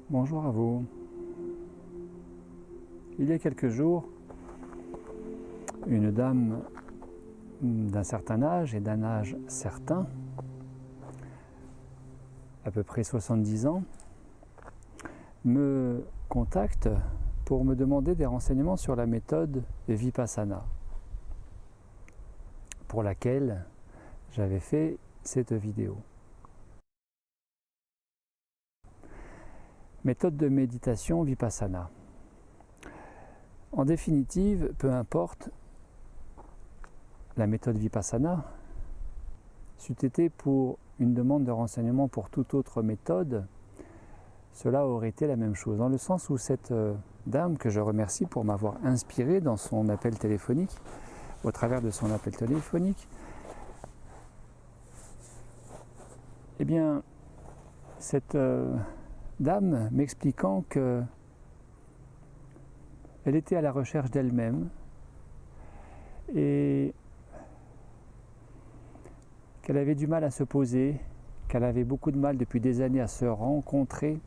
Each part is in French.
Bonjour à vous. Il y a quelques jours, une dame d'un certain âge et d'un âge certain, à peu près 70 ans, me contacte pour me demander des renseignements sur la méthode Vipassana, pour laquelle j'avais fait cette vidéo. Méthode de méditation Vipassana. En définitive, peu importe la méthode Vipassana, c'eût été pour une demande de renseignement pour toute autre méthode, cela aurait été la même chose, dans le sens où cette dame, que je remercie pour m'avoir inspiré dans son appel téléphonique, au travers de son appel téléphonique, eh bien, cette dame m'expliquant que elle était à la recherche d'elle-même et qu'elle avait du mal à se poser, qu'elle avait beaucoup de mal depuis des années à se rencontrer,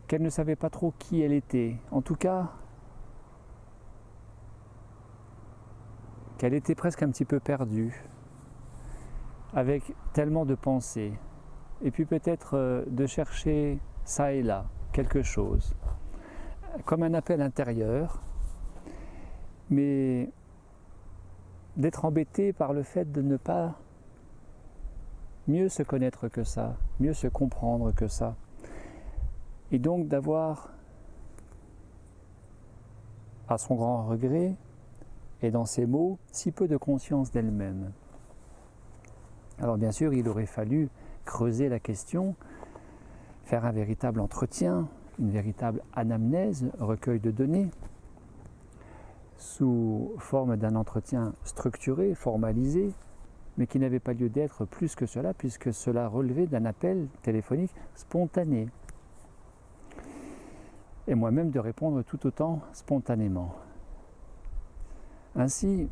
qu'elle ne savait pas trop qui elle était. En tout cas, qu'elle était presque un petit peu perdue, avec tellement de pensées. Et puis peut-être de chercher ça et là quelque chose, comme un appel intérieur, mais d'être embêté par le fait de ne pas mieux se connaître que ça, mieux se comprendre que ça. Et donc d'avoir, à son grand regret, et dans ses mots, si peu de conscience d'elle-même. Alors bien sûr, il aurait fallu creuser la question, faire un véritable entretien, une véritable anamnèse, recueil de données, sous forme d'un entretien structuré, formalisé, mais qui n'avait pas lieu d'être plus que cela, puisque cela relevait d'un appel téléphonique spontané. Et moi-même de répondre tout autant spontanément. Ainsi,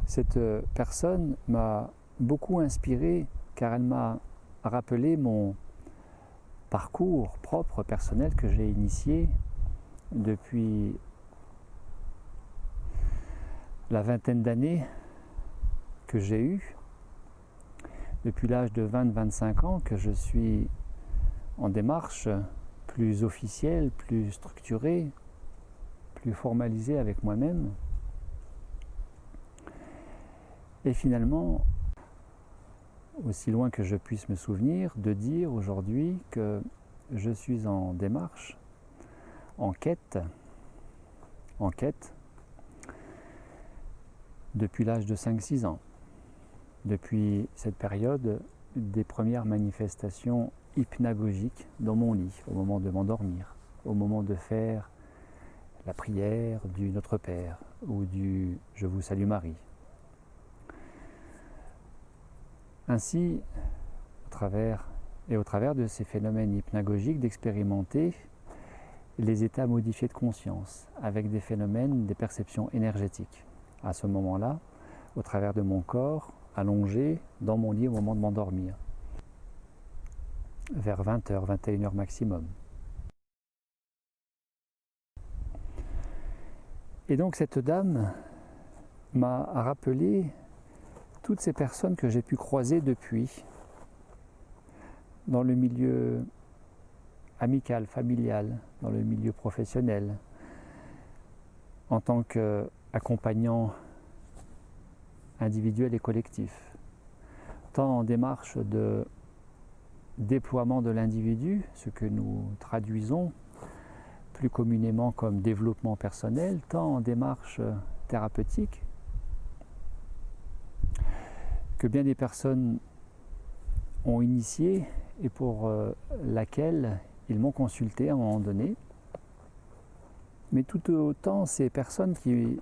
cette personne m'a beaucoup inspiré, car elle m'a rappelé mon parcours propre, personnel, que j'ai initié depuis la vingtaine d'années que j'ai eue, depuis l'âge de 20-25 ans que je suis en démarche plus officielle, plus structurée, plus formalisée avec moi-même. Et finalement, aussi loin que je puisse me souvenir, de dire aujourd'hui que je suis en démarche, en quête, depuis l'âge de 5-6 ans, depuis cette période des premières manifestations hypnagogiques dans mon lit, au moment de m'endormir, au moment de faire la prière du Notre Père ou du Je vous salue Marie. Ainsi, au travers de ces phénomènes hypnagogiques, d'expérimenter les états modifiés de conscience avec des phénomènes, des perceptions énergétiques. À ce moment-là, au travers de mon corps, allongé dans mon lit au moment de m'endormir, vers 20h, 21h maximum. Et donc cette dame m'a rappelé toutes ces personnes que j'ai pu croiser depuis, dans le milieu amical, familial, dans le milieu professionnel, en tant qu'accompagnant individuel et collectif, tant en démarche de déploiement de l'individu, ce que nous traduisons plus communément comme développement personnel, tant en démarche thérapeutique, que bien des personnes ont initié et pour laquelle ils m'ont consulté à un moment donné, mais tout autant ces personnes qui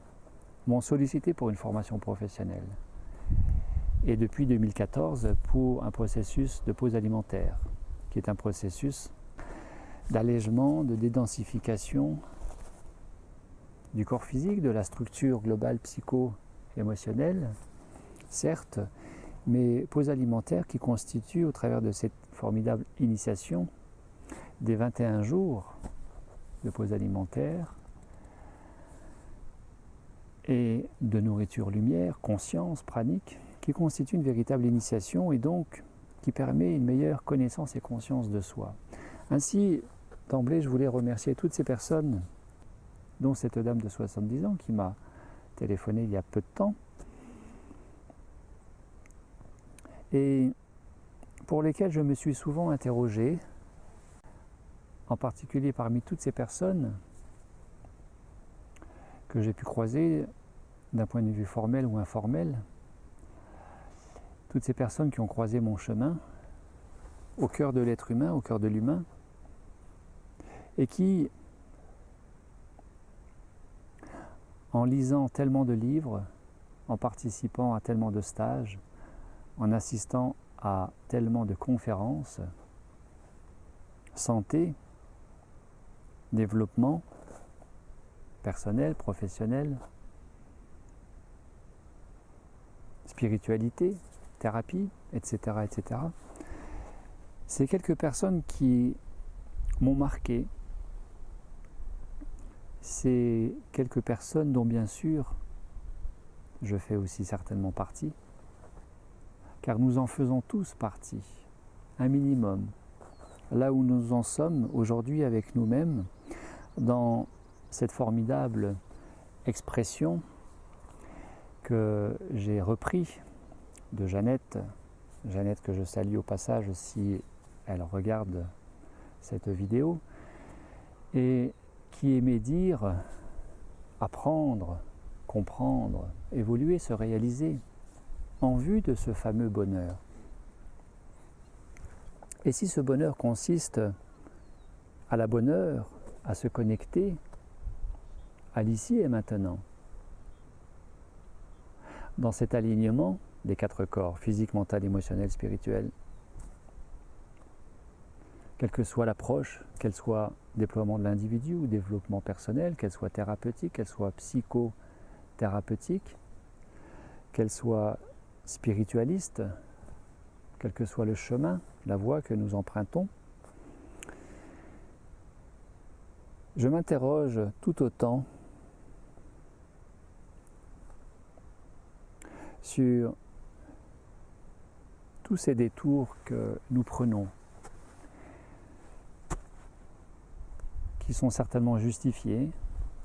m'ont sollicité pour une formation professionnelle et depuis 2014 pour un processus de pause alimentaire qui est un processus d'allègement, de dédensification du corps physique, de la structure globale psycho-émotionnelle, certes, mais pause alimentaire qui constitue, au travers de cette formidable initiation, des 21 jours de pause alimentaire et de nourriture lumière, conscience, pranique, qui constitue une véritable initiation et donc qui permet une meilleure connaissance et conscience de soi. Ainsi, d'emblée, je voulais remercier toutes ces personnes, dont cette dame de 70 ans qui m'a téléphoné il y a peu de temps, et pour lesquelles je me suis souvent interrogé, en particulier parmi toutes ces personnes que j'ai pu croiser d'un point de vue formel ou informel, toutes ces personnes qui ont croisé mon chemin au cœur de l'être humain, au cœur de l'humain, et qui, en lisant tellement de livres, en participant à tellement de stages, en assistant à tellement de conférences, santé, développement personnel, professionnel, spiritualité, thérapie, etc., etc. C'est quelques personnes qui m'ont marqué. C'est quelques personnes dont bien sûr je fais aussi certainement partie, car nous en faisons tous partie, un minimum. Là où nous en sommes aujourd'hui avec nous-mêmes, dans cette formidable expression que j'ai repris de Jeannette que je salue au passage si elle regarde cette vidéo, et qui aimait dire apprendre, comprendre, évoluer, se réaliser en vue de ce fameux bonheur. Et si ce bonheur consiste à la bonne heure, à se connecter à l'ici et maintenant, dans cet alignement des 4 corps, physique, mental, émotionnel, spirituel, quelle que soit l'approche, qu'elle soit déploiement de l'individu ou développement personnel, qu'elle soit thérapeutique, qu'elle soit psychothérapeutique, qu'elle soit spiritualiste, quel que soit le chemin, la voie que nous empruntons, je m'interroge tout autant sur tous ces détours que nous prenons, qui sont certainement justifiés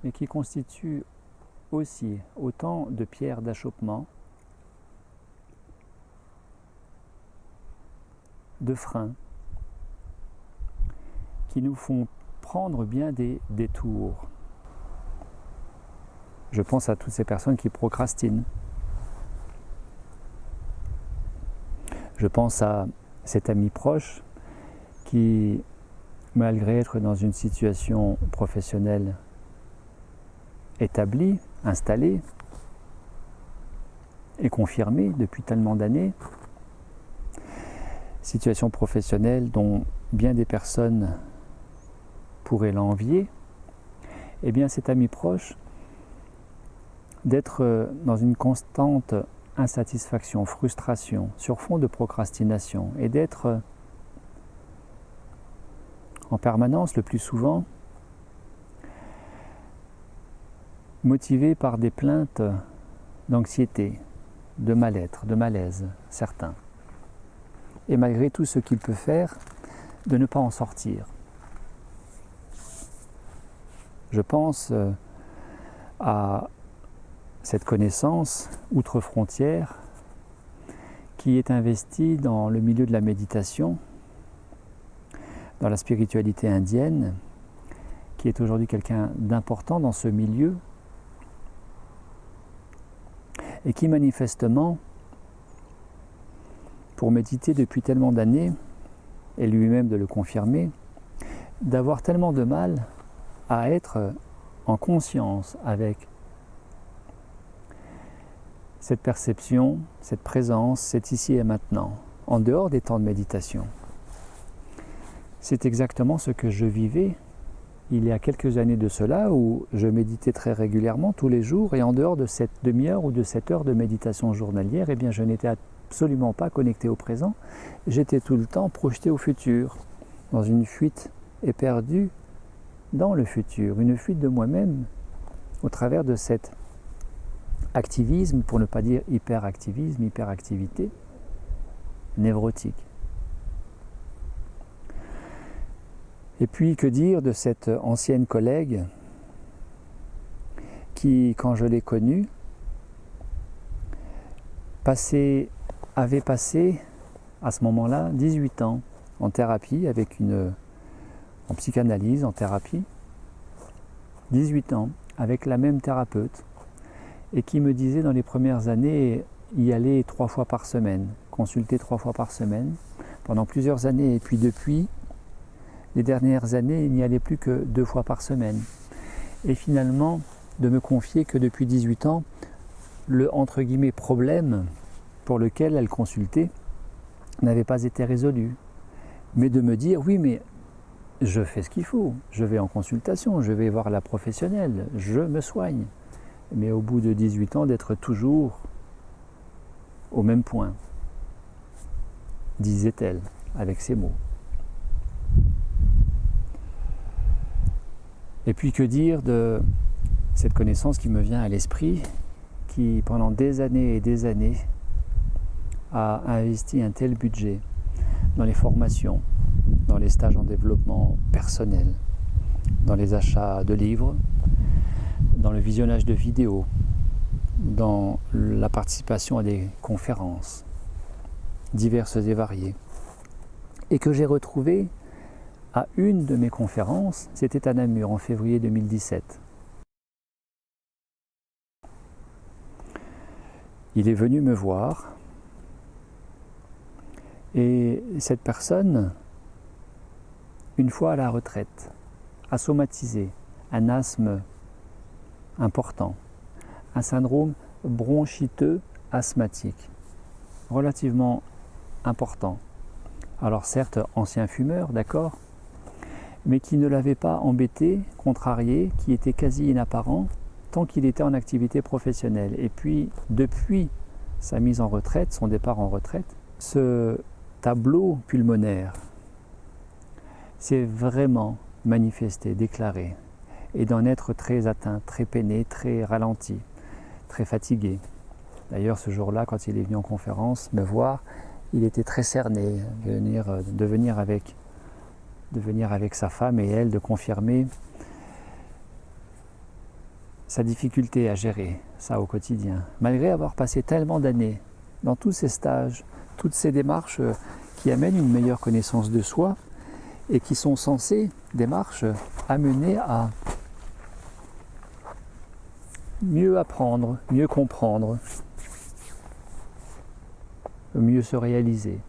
et qui constituent aussi autant de pierres d'achoppement, de freins, qui nous font prendre bien des détours. Je pense à toutes ces personnes qui procrastinent. Je pense à cet ami proche qui, malgré être dans une situation professionnelle établie, installée et confirmée depuis tellement d'années, situation professionnelle dont bien des personnes pourraient l'envier, eh bien cet ami proche, d'être dans une constante insatisfaction, frustration, sur fond de procrastination, et d'être en permanence, le plus souvent, motivé par des plaintes d'anxiété, de mal-être, de malaise, certains. Et malgré tout ce qu'il peut faire, de ne pas en sortir. Je pense à cette connaissance outre-frontière qui est investie dans le milieu de la méditation, dans la spiritualité indienne, qui est aujourd'hui quelqu'un d'important dans ce milieu et qui manifestement, pour méditer depuis tellement d'années, et lui-même de le confirmer, d'avoir tellement de mal à être en conscience avec cette perception, cette présence, cet ici et maintenant, en dehors des temps de méditation. C'est exactement ce que je vivais il y a quelques années de cela, où je méditais très régulièrement, tous les jours, et en dehors de cette demi-heure ou de cette heure de méditation journalière, eh bien je n'étais absolument pas connecté au présent, j'étais tout le temps projeté au futur, dans une fuite est perdue dans le futur, une fuite de moi-même au travers de cet activisme, pour ne pas dire hyperactivisme, hyperactivité névrotique. Et puis, que dire de cette ancienne collègue qui, quand je l'ai connue, avait passé à ce moment-là 18 ans en thérapie, en psychanalyse, en thérapie, 18 ans avec la même thérapeute, et qui me disait dans les premières années y aller 3 fois par semaine, consulter 3 fois par semaine, pendant plusieurs années, et puis depuis les dernières années, il n'y allait plus que 2 fois par semaine. Et finalement, de me confier que depuis 18 ans, le entre guillemets problème pour lequel elle consultait n'avait pas été résolu. Mais de me dire, oui, mais je fais ce qu'il faut, je vais en consultation, je vais voir la professionnelle, je me soigne. Mais au bout de 18 ans, d'être toujours au même point, disait-elle, avec ces mots. Et puis que dire de cette connaissance qui me vient à l'esprit, qui pendant des années et des années a investi un tel budget dans les formations, dans les stages en développement personnel, dans les achats de livres, dans le visionnage de vidéos, dans la participation à des conférences diverses et variées, et que j'ai retrouvé à une de mes conférences, c'était à Namur en février 2017. Il est venu me voir et cette personne, une fois à la retraite, a somatisé un asthme important, un syndrome bronchiteux asthmatique, relativement important. Alors certes, ancien fumeur, d'accord, mais qui ne l'avait pas embêté, contrarié, qui était quasi inapparent tant qu'il était en activité professionnelle. Et puis, depuis sa mise en retraite, son départ en retraite, ce tableau pulmonaire s'est vraiment manifesté, déclaré, et d'en être très atteint, très peiné, très ralenti, très fatigué. D'ailleurs, ce jour-là, quand il est venu en conférence me voir, il était très cerné de venir avec sa femme et elle, de confirmer sa difficulté à gérer ça au quotidien, malgré avoir passé tellement d'années dans tous ces stages, toutes ces démarches qui amènent une meilleure connaissance de soi et qui sont censées, démarches, amener à mieux apprendre, mieux comprendre, mieux se réaliser,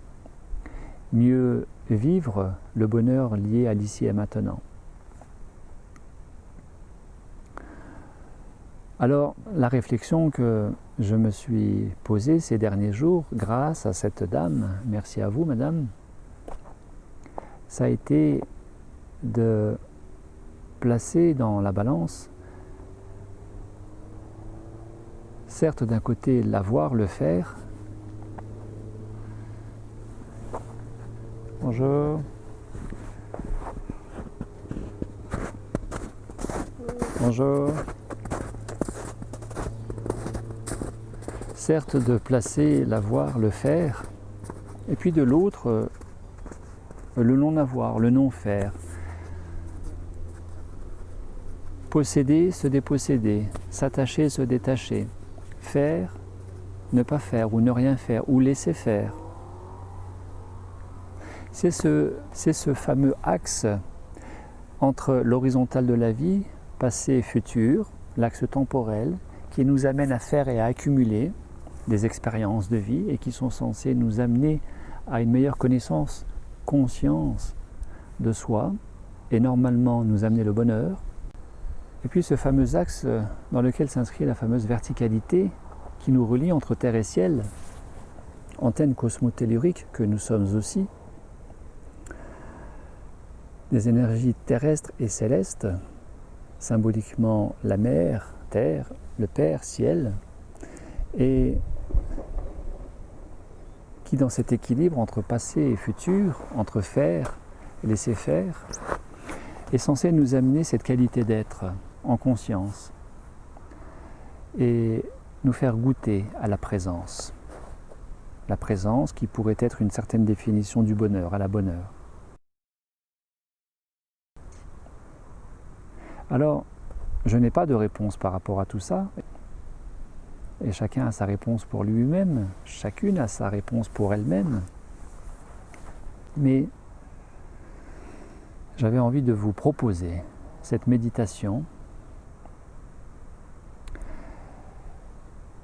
mieux vivre le bonheur lié à l'ici et maintenant. Alors, la réflexion que je me suis posée ces derniers jours, grâce à cette dame, merci à vous madame, ça a été de placer dans la balance, certes d'un côté l'avoir, le faire. Bonjour. Bonjour. Certes de placer l'avoir, le faire, et puis de l'autre, le non-avoir, le non-faire. Posséder, se déposséder, s'attacher, se détacher, faire, ne pas faire, ou ne rien faire, ou laisser faire. C'est ce fameux axe entre l'horizontale de la vie, passé et futur, l'axe temporel, qui nous amène à faire et à accumuler des expériences de vie et qui sont censées nous amener à une meilleure connaissance, conscience de soi et normalement nous amener le bonheur. Et puis ce fameux axe dans lequel s'inscrit la fameuse verticalité qui nous relie entre terre et ciel, antenne cosmotellurique que nous sommes aussi, des énergies terrestres et célestes, symboliquement la mer, terre, le Père, ciel, et qui dans cet équilibre entre passé et futur, entre faire et laisser faire, est censé nous amener cette qualité d'être en conscience et nous faire goûter à la présence. La présence qui pourrait être une certaine définition du bonheur, à la bonne heure. Alors, je n'ai pas de réponse par rapport à tout ça, et chacun a sa réponse pour lui-même, chacune a sa réponse pour elle-même, mais j'avais envie de vous proposer cette méditation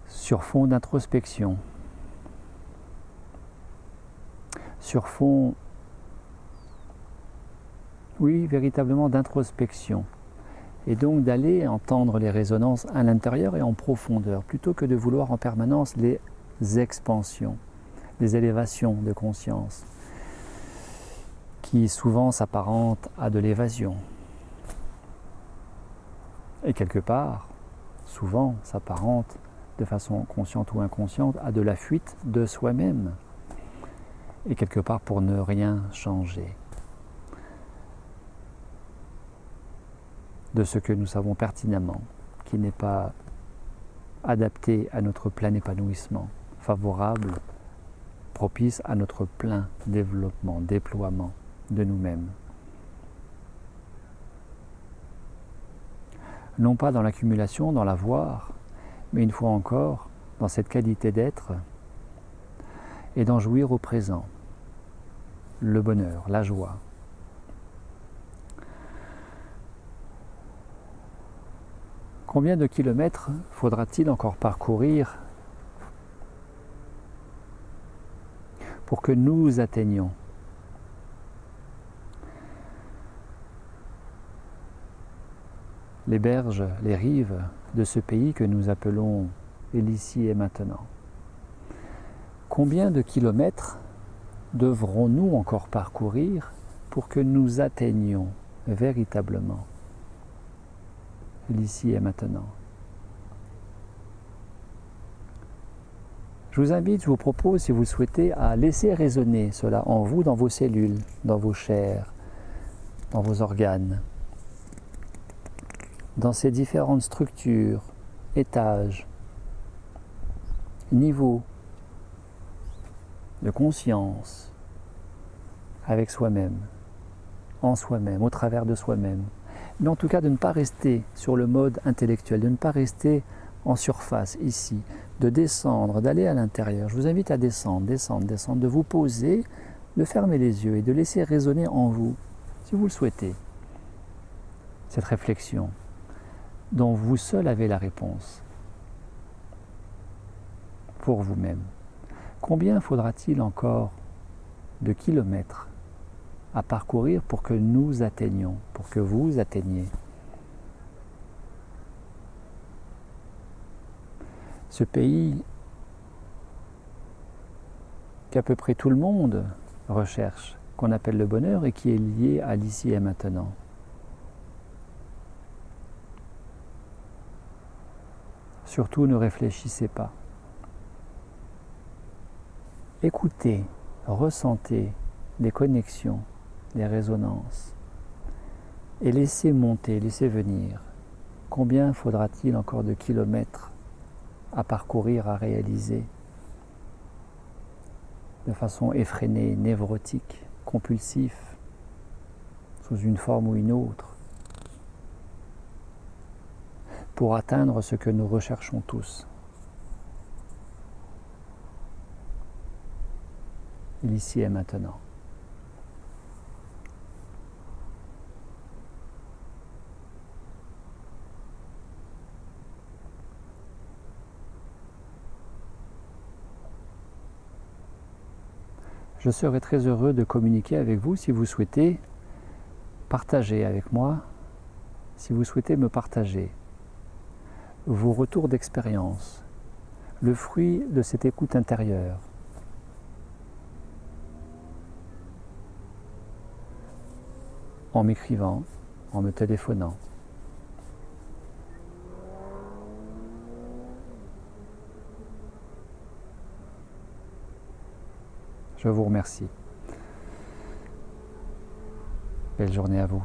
sur fond d'introspection, sur fond, oui, véritablement d'introspection, et donc d'aller entendre les résonances à l'intérieur et en profondeur, plutôt que de vouloir en permanence les expansions, les élévations de conscience, qui souvent s'apparentent à de l'évasion. Et quelque part, souvent s'apparentent de façon consciente ou inconsciente à de la fuite de soi-même. Et quelque part pour ne rien changer de ce que nous savons pertinemment, qui n'est pas adapté à notre plein épanouissement, favorable, propice à notre plein développement, déploiement de nous-mêmes. Non pas dans l'accumulation, dans l'avoir, mais une fois encore, dans cette qualité d'être et d'en jouir au présent, le bonheur, la joie. Combien de kilomètres faudra-t-il encore parcourir pour que nous atteignions les berges, les rives de ce pays que nous appelons l'ici et maintenant? Combien de kilomètres devrons-nous encore parcourir pour que nous atteignions véritablement l'ici et maintenant? Je vous invite, je vous propose, si vous le souhaitez, à laisser résonner cela en vous, dans vos cellules, dans vos chairs, dans vos organes, dans ces différentes structures, étages, niveaux de conscience avec soi-même, en soi-même, au travers de soi-même. Mais en tout cas de ne pas rester sur le mode intellectuel, de ne pas rester en surface ici, de descendre, d'aller à l'intérieur. Je vous invite à descendre, descendre, descendre, de vous poser, de fermer les yeux et de laisser résonner en vous, si vous le souhaitez, cette réflexion dont vous seul avez la réponse pour vous-même. Combien faudra-t-il encore de kilomètres à parcourir pour que nous atteignions, pour que vous atteigniez ce pays qu'à peu près tout le monde recherche, qu'on appelle le bonheur et qui est lié à l'ici et maintenant? Surtout ne réfléchissez pas. Écoutez, ressentez les connexions, les résonances et laissez monter, laissez venir. Combien faudra-t-il encore de kilomètres à parcourir, à réaliser de façon effrénée, névrotique, compulsif, sous une forme ou une autre, pour atteindre ce que nous recherchons tous. L'ici et maintenant. Je serai très heureux de communiquer avec vous si vous souhaitez partager avec moi, si vous souhaitez me partager vos retours d'expérience, le fruit de cette écoute intérieure. En m'écrivant, en me téléphonant. Je vous remercie. Belle journée à vous.